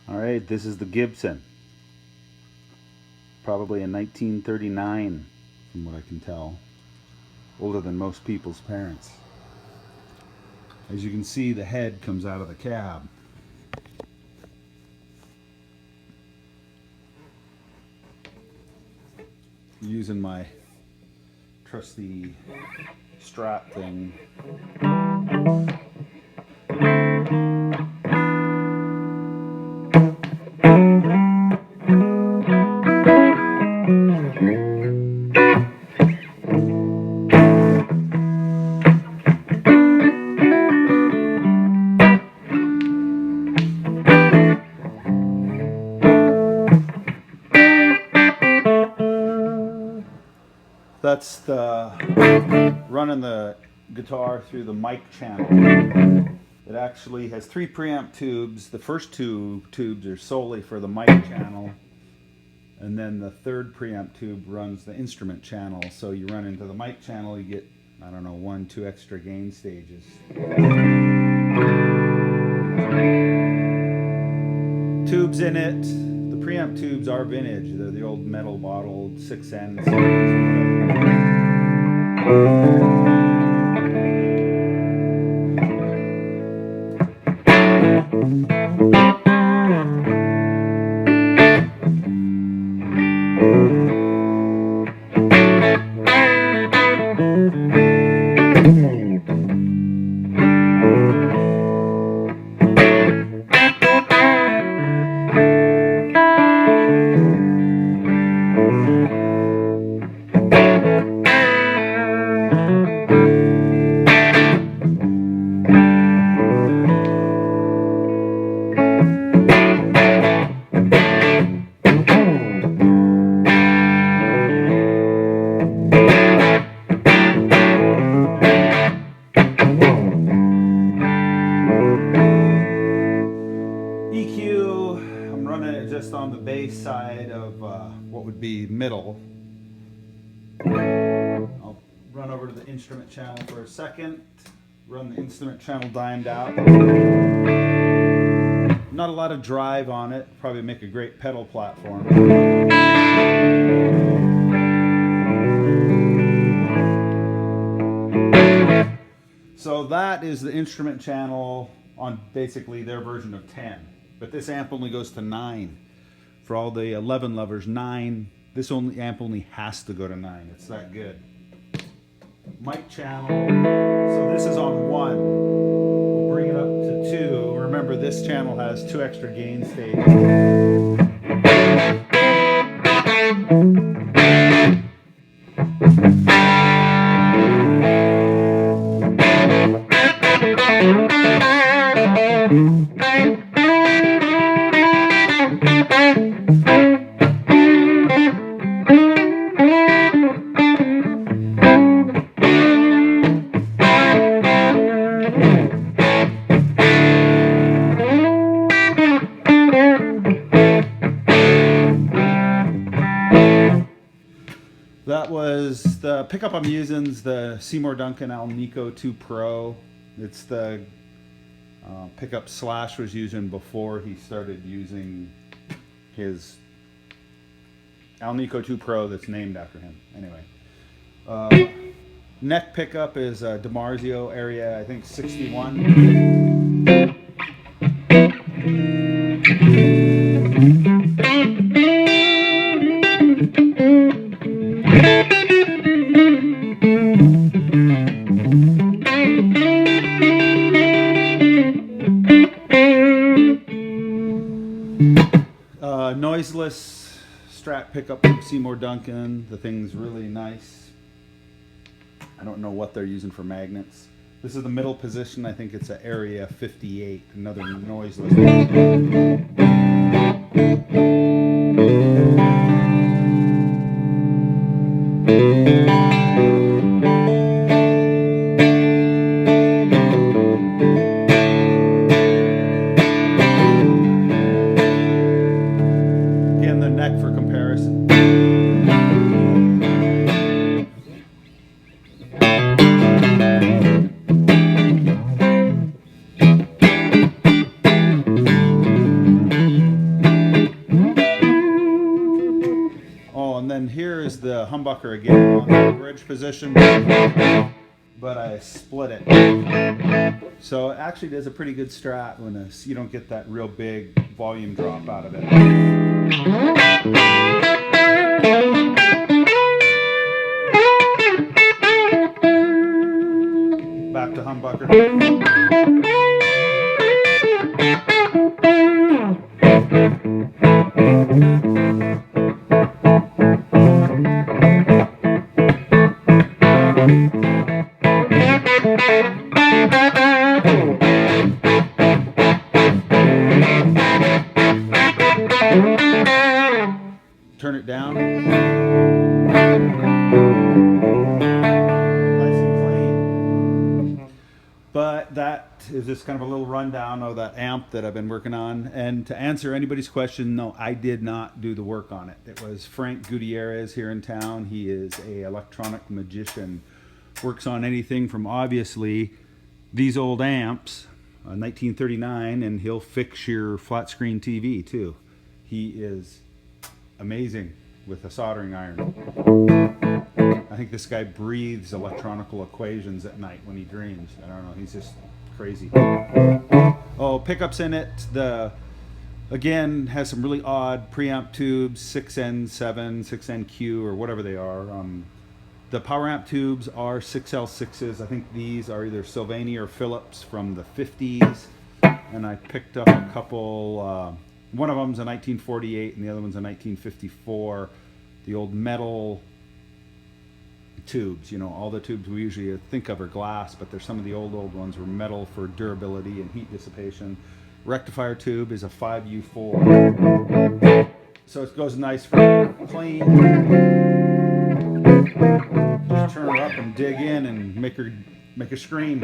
Alright, this is the Gibson. Probably a 1939 from what I can tell. Older than most people's parents. As you can see, the head comes out of the cab. Using my trusty strap thing. That's the running the guitar through the mic channel. It actually has 3 preamp tubes. The first 2 tubes are solely for the mic channel, and then the 3rd preamp tube runs the instrument channel. So you run into the mic channel, you get, I don't know, 1-2 extra gain stages. Tubes in it. The preamp tubes are vintage. They're the old metal bottled 6N series. I'm running it just on the bass side of what would be middle. I'll run over to the instrument channel for a second, run the instrument channel dimed out. Not a lot of drive on it, probably make a great pedal platform. So that is the instrument channel on basically their version of 10. But this amp only goes to 9. For all the 11 lovers, 9. This amp only has to go to 9. It's that good. Mic channel. So this is on 1. We'll bring it up to 2. Remember, this channel has 2 extra gain stages. That was the pickup I'm using is the Seymour Duncan Alnico 2 Pro. It's the pickup Slash was using before he started using his Alnico 2 Pro that's named after him. Anyway, neck pickup is a DiMarzio area, I think 61. Noiseless Strat pickup from Seymour Duncan. The thing's really nice. I don't know what they're using for magnets. This is the middle position. I think it's an Area 58, another noiseless. Again, the neck for comparison. the humbucker again on the bridge position, but I split it. So it actually does a pretty good strat when you don't get that real big volume drop out of it. Back to humbucker. Turn it down. Nice and clean. But that is just kind of a little rundown of that amp that I've been working on. And to answer anybody's question, no, I did not do the work on it. It was Frank Gutierrez here in town. He is a electronic magician. Works on anything from obviously these old amps, 1939, and he'll fix your flat screen TV too. He is amazing with a soldering iron. I think this guy breathes electronical equations at night when he dreams. I don't know, he's just crazy. Oh, pickups in it. Again, has some really odd preamp tubes, 6N7, 6NQ, or whatever they are. The power amp tubes are 6L6s. I think these are either Sylvania or Philips from the 50s. And I picked up a couple. One of them's a 1948 and the other one's a 1954. The old metal tubes, you know, all the tubes we usually think of are glass, but there's some of the old ones were metal for durability and heat dissipation. Rectifier tube is a 5U4. So it goes nice for clean. Just turn her up and dig in and make her scream.